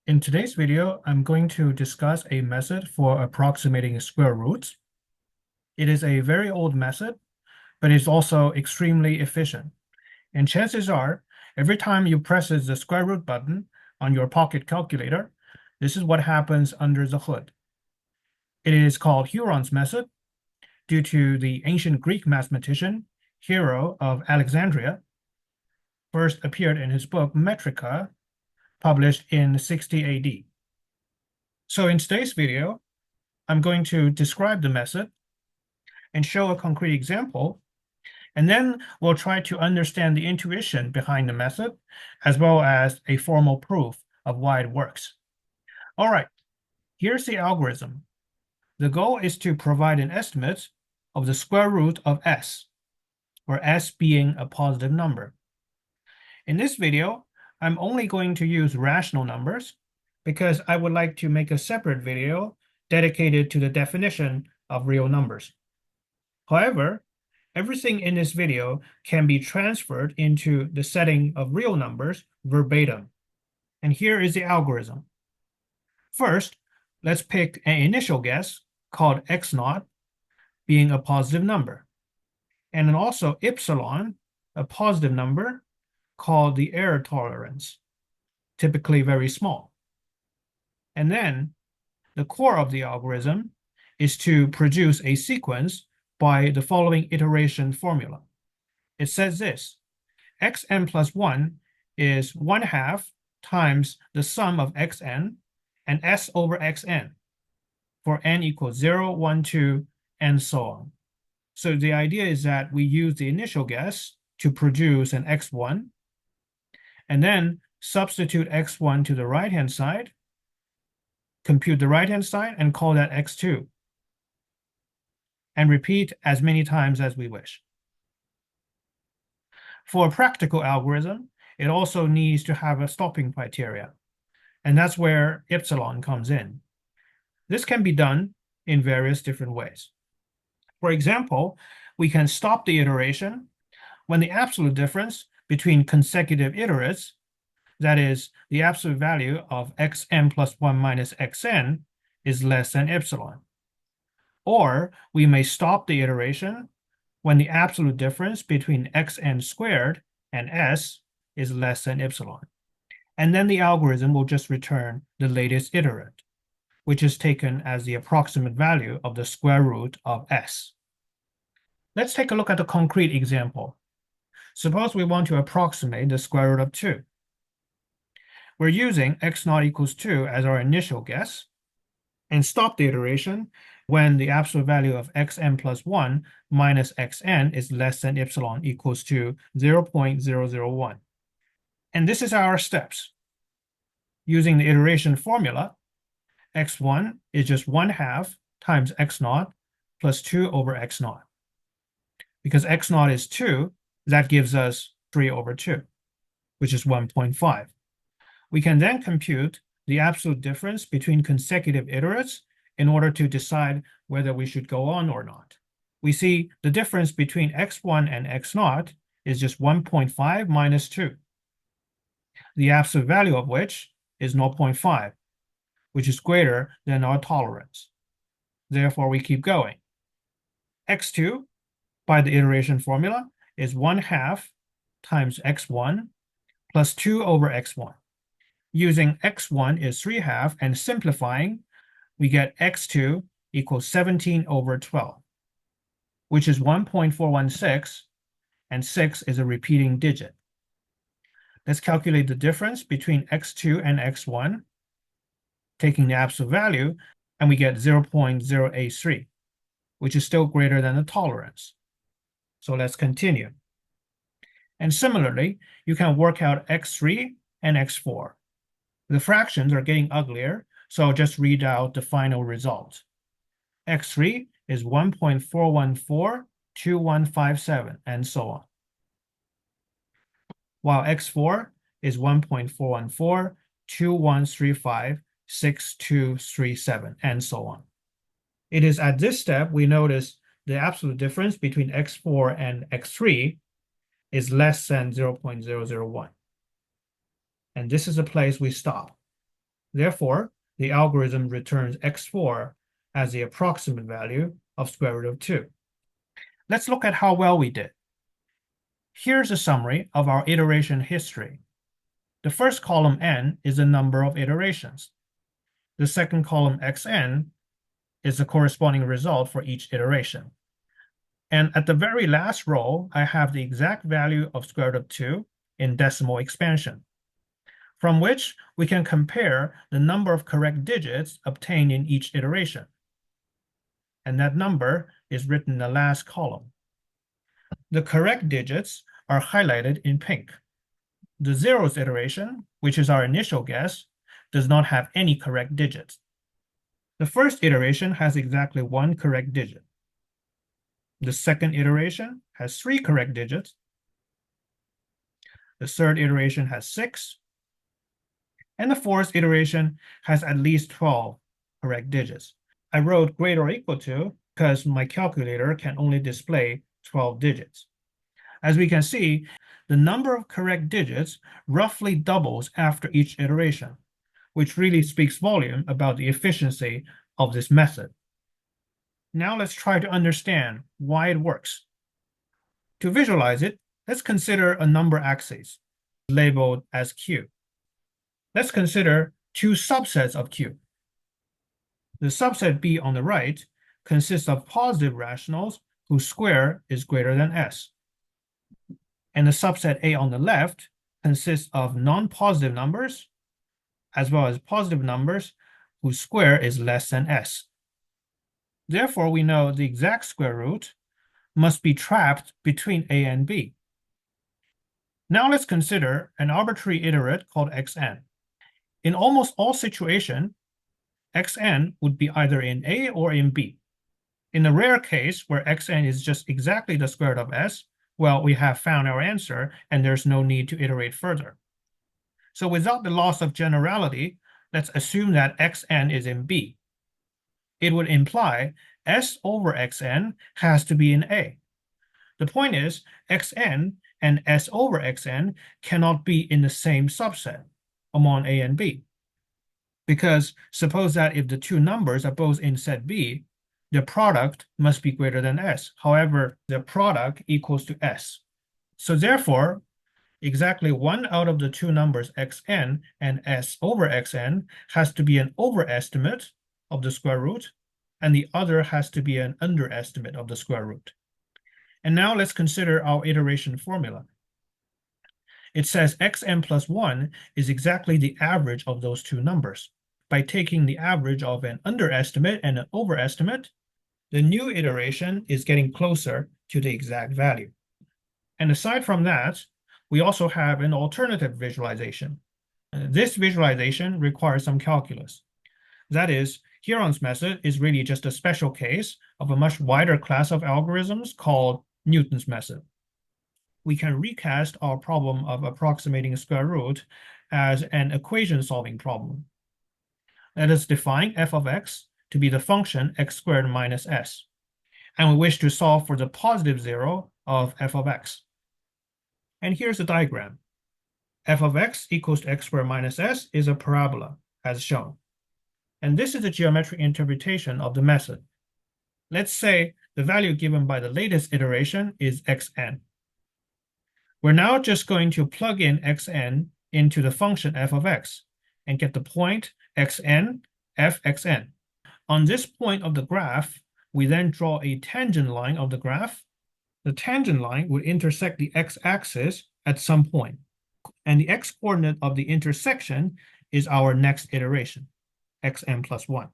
In today's video, I'm going to discuss a method for approximating square roots. It is a very old method, but it's also extremely efficient. And chances are, every time you press the square root button on your pocket calculator, this is what happens under the hood. It is called Heron's method due to the ancient Greek mathematician Hero of Alexandria, first appeared in his book Metrica, published in 60 AD. So in today's video, I'm going to describe the method and show a concrete example, and then we'll try to understand the intuition behind the method, as well as a formal proof of why it works. All right, here's the algorithm. The goal is to provide an estimate of the square root of s, where s being a positive number. In this video, I'm only going to use rational numbers because I would like to make a separate video dedicated to the definition of real numbers. However, everything in this video can be transferred into the setting of real numbers verbatim. And here is the algorithm. First, let's pick an initial guess called x naught being a positive number, and then also epsilon, a positive number called the error tolerance, typically very small. And then the core of the algorithm is to produce a sequence by the following iteration formula. It says this: xn plus 1 is 1/2 times the sum of xn and s over xn for n equals 0, 1, 2, and so on. So the idea is that we use the initial guess to produce an x1, and then substitute x1 to the right-hand side, compute the right-hand side, and call that x2, and repeat as many times as we wish. For a practical algorithm, it also needs to have a stopping criteria, and that's where epsilon comes in. This can be done in various different ways. For example, we can stop the iteration when the absolute difference between consecutive iterates, that is, the absolute value of xn plus 1 minus xn, is less than epsilon. Or we may stop the iteration when the absolute difference between xn squared and s is less than epsilon. And then the algorithm will just return the latest iterate, which is taken as the approximate value of the square root of s. Let's take a look at a concrete example. Suppose we want to approximate the square root of 2. We're using x naught equals 2 as our initial guess, and stop the iteration when the absolute value of xn plus 1 minus xn is less than epsilon equals to 0.001. And this is our steps. Using the iteration formula, x1 is just 1/2 times x naught plus 2 over x naught. Because x naught is 2, that gives us 3 over 2, which is 1.5. We can then compute the absolute difference between consecutive iterates in order to decide whether we should go on or not. We see the difference between x1 and x naught is just 1.5 minus 2, the absolute value of which is 0.5, which is greater than our tolerance. Therefore, we keep going. x2, by the iteration formula, is 1/2 times x1 plus 2 over x1. Using x1 is 3/2 and simplifying, we get x2 equals 17 over 12, which is 1.416, and 6 is a repeating digit. Let's calculate the difference between x2 and x1, taking the absolute value, and we get 0.083, which is still greater than the tolerance. So let's continue. And similarly, you can work out x3 and x4. The fractions are getting uglier, so I'll just read out the final result. x3 is 1.4142157, and so on. While x4 is 1.41421356237, and so on. It is at this step we notice the absolute difference between x4 and x3 is less than 0.001. And this is the place we stop. Therefore, the algorithm returns x4 as the approximate value of square root of 2. Let's look at how well we did. Here's a summary of our iteration history. The first column n is the number of iterations. The second column xn is the corresponding result for each iteration. And at the very last row, I have the exact value of square root of 2 in decimal expansion, from which we can compare the number of correct digits obtained in each iteration. And that number is written in the last column. The correct digits are highlighted in pink. The 0th iteration, which is our initial guess, does not have any correct digits. The first iteration has exactly 1 correct digit. The second iteration has 3 correct digits. The third iteration has 6. And the fourth iteration has at least 12 correct digits. I wrote greater or equal to because my calculator can only display 12 digits. As we can see, the number of correct digits roughly doubles after each iteration, which really speaks volume about the efficiency of this method. Now let's try to understand why it works. To visualize it, let's consider a number axis labeled as Q. Let's consider 2 subsets of Q. The subset B on the right consists of positive rationals whose square is greater than S. And the subset A on the left consists of non-positive numbers as well as positive numbers whose square is less than S. Therefore, we know the exact square root must be trapped between A and B. Now let's consider an arbitrary iterate called xn. In almost all situations, xn would be either in A or in B. In the rare case where xn is just exactly the square root of S, well, we have found our answer and there's no need to iterate further. So without the loss of generality, let's assume that xn is in B. It would imply S over xn has to be in A. The point is, xn and S over xn cannot be in the same subset among A and B. Because suppose that if the two numbers are both in set B, the product must be greater than S. However, the product equals to S. So therefore, exactly one out of the two numbers xn and S over xn has to be an overestimate of the square root, and the other has to be an underestimate of the square root. And now let's consider our iteration formula. It says xn plus 1 is exactly the average of those two numbers. By taking the average of an underestimate and an overestimate, the new iteration is getting closer to the exact value. And aside from that, we also have an alternative visualization. This visualization requires some calculus. That is, Heron's method is really just a special case of a much wider class of algorithms called Newton's method. We can recast our problem of approximating a square root as an equation-solving problem. Let us define f of x to be the function x squared minus s, and we wish to solve for the positive 0 of f of x. And here's the diagram. F of x equals to x squared minus s is a parabola, as shown. And this is a geometric interpretation of the method. Let's say the value given by the latest iteration is xn. We're now just going to plug in xn into the function f of x and get the point xn, fxn. On this point of the graph, we then draw a tangent line of the graph. The tangent line would intersect the x-axis at some point, and the x-coordinate of the intersection is our next iteration, xn plus 1.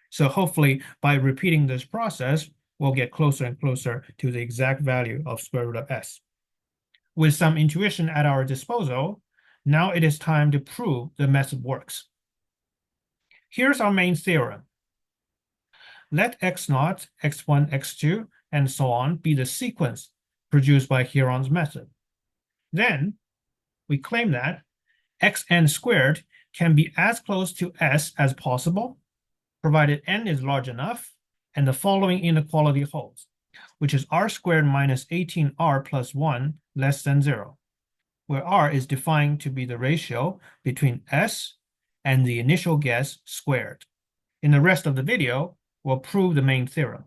So hopefully, by repeating this process, we'll get closer and closer to the exact value of square root of s. With some intuition at our disposal, now it is time to prove the method works. Here's our main theorem. Let x0, x1, x2, and so on be the sequence produced by Heron's method. Then we claim that xn squared can be as close to s as possible, provided n is large enough, and the following inequality holds, which is r squared minus 18r plus 1 less than 0, where r is defined to be the ratio between s and the initial guess squared. In the rest of the video, we'll prove the main theorem.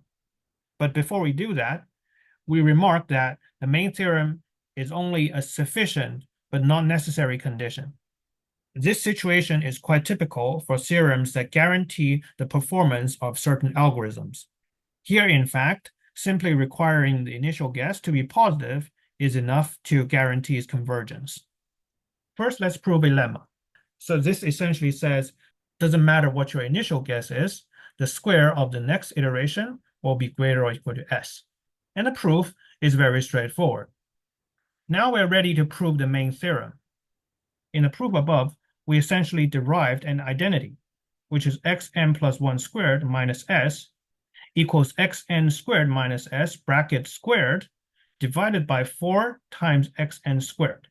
But before we do that, we remark that the main theorem is only a sufficient but not necessary condition. This situation is quite typical for theorems that guarantee the performance of certain algorithms. Here, in fact, simply requiring the initial guess to be positive is enough to guarantee its convergence. First, let's prove a lemma. So this essentially says, doesn't matter what your initial guess is, the square of the next iteration will be greater or equal to s. And the proof is very straightforward. Now we're ready to prove the main theorem. In the proof above, we essentially derived an identity, which is xn plus 1 squared minus s equals xn squared minus s bracket squared divided by 4 times xn squared.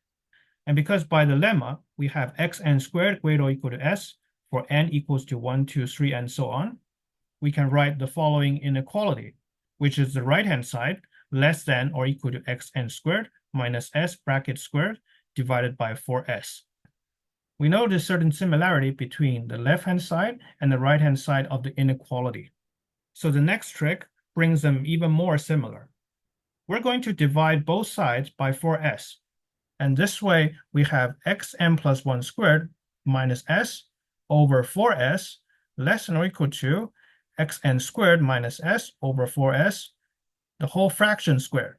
And because by the lemma, we have xn squared greater or equal to s for n equals to 1, 2, 3, and so on, we can write the following inequality, which is the right-hand side less than or equal to xn squared minus s bracket squared divided by 4s. We know there's certain similarity between the left-hand side and the right-hand side of the inequality. So the next trick brings them even more similar. We're going to divide both sides by 4s. And this way, we have xn plus 1 squared minus s over 4s less than or equal to xn squared minus s over 4s, the whole fraction squared.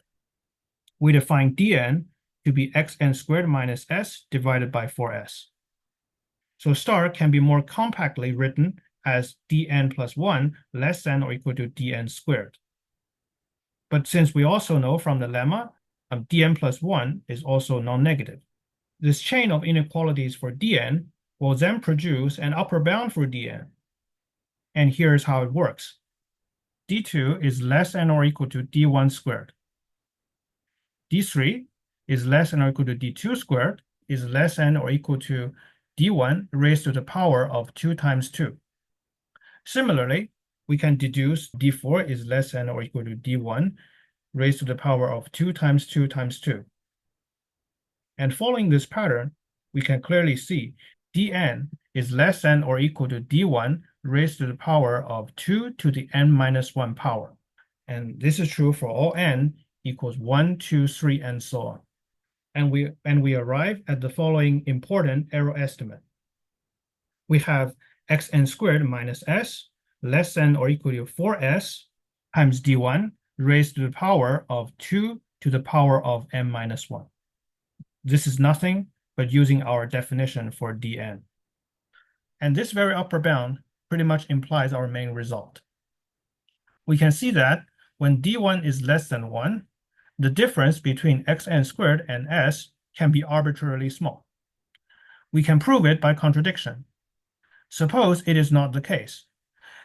We define dn to be xn squared minus s divided by 4s. So star can be more compactly written as dn plus 1 less than or equal to dn squared. But since we also know from the lemma, dn plus 1 is also non-negative. This chain of inequalities for dn will then produce an upper bound for dn. And here's how it works. d2 is less than or equal to d1 squared. d3 is less than or equal to d2 squared is less than or equal to d1 raised to the power of 2 times 2. Similarly, we can deduce d4 is less than or equal to d1 raised to the power of 2 times 2 times 2. And following this pattern, we can clearly see dn is less than or equal to d1 raised to the power of 2 to the n minus 1 power. And this is true for all n equals 1, 2, 3, and so on. And we arrive at the following important error estimate. We have xn squared minus s less than or equal to 4s times d1 raised to the power of 2 to the power of n minus 1. This is nothing but using our definition for dn. And this very upper bound pretty much implies our main result. We can see that when d1 is less than 1, the difference between xn squared and s can be arbitrarily small. We can prove it by contradiction. Suppose it is not the case.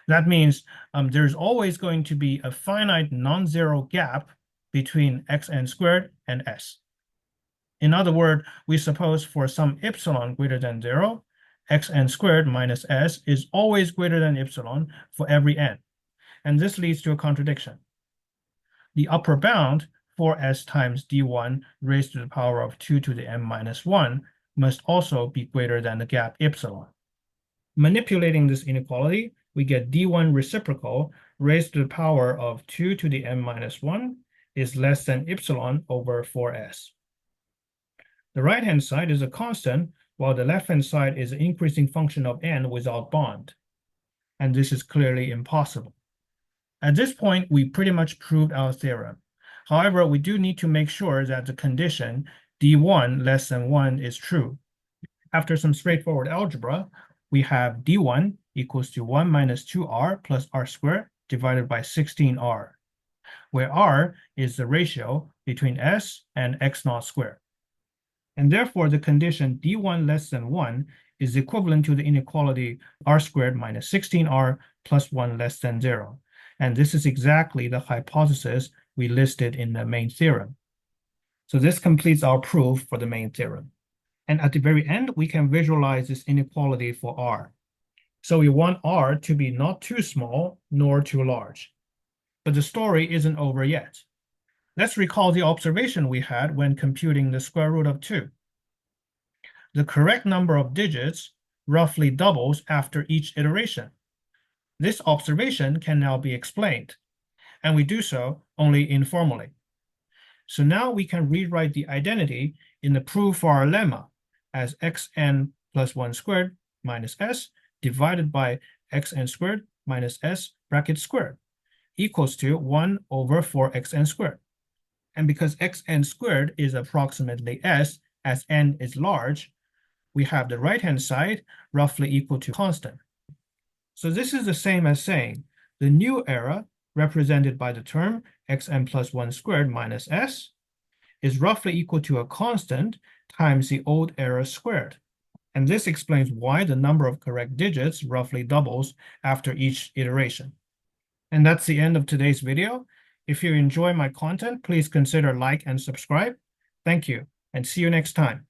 That means there's always going to be a finite non-zero gap between xn squared and s. In other words, we suppose for some epsilon greater than 0, xn squared minus s is always greater than epsilon for every n. And this leads to a contradiction. The upper bound 4s times d1 raised to the power of 2 to the n minus 1 must also be greater than the gap epsilon. Manipulating this inequality, we get d1 reciprocal raised to the power of 2 to the n minus 1 is less than epsilon over 4s. The right-hand side is a constant, while the left-hand side is an increasing function of n without bond. And this is clearly impossible. At this point, we pretty much proved our theorem. However, we do need to make sure that the condition d1 less than 1 is true. After some straightforward algebra, we have d1 equals to 1 minus 2r plus r squared divided by 16r, where r is the ratio between s and x naught squared. And therefore, the condition d1 less than 1 is equivalent to the inequality r squared minus 16r plus 1 less than 0. And this is exactly the hypothesis we listed in the main theorem. So this completes our proof for the main theorem. And at the very end, we can visualize this inequality for r. So we want r to be not too small nor too large. But the story isn't over yet. Let's recall the observation we had when computing the square root of 2. The correct number of digits roughly doubles after each iteration. This observation can now be explained, and we do so only informally. So now we can rewrite the identity in the proof for our lemma as xn plus 1 squared minus s divided by xn squared minus s bracket squared equals to 1 over 4xn squared. And because xn squared is approximately s as n is large, we have the right-hand side roughly equal to constant. So this is the same as saying the new era, represented by the term xn plus 1 squared minus s, is roughly equal to a constant times the old era squared. And this explains why the number of correct digits roughly doubles after each iteration. And that's the end of today's video. If you enjoy my content, please consider like and subscribe. Thank you, and see you next time.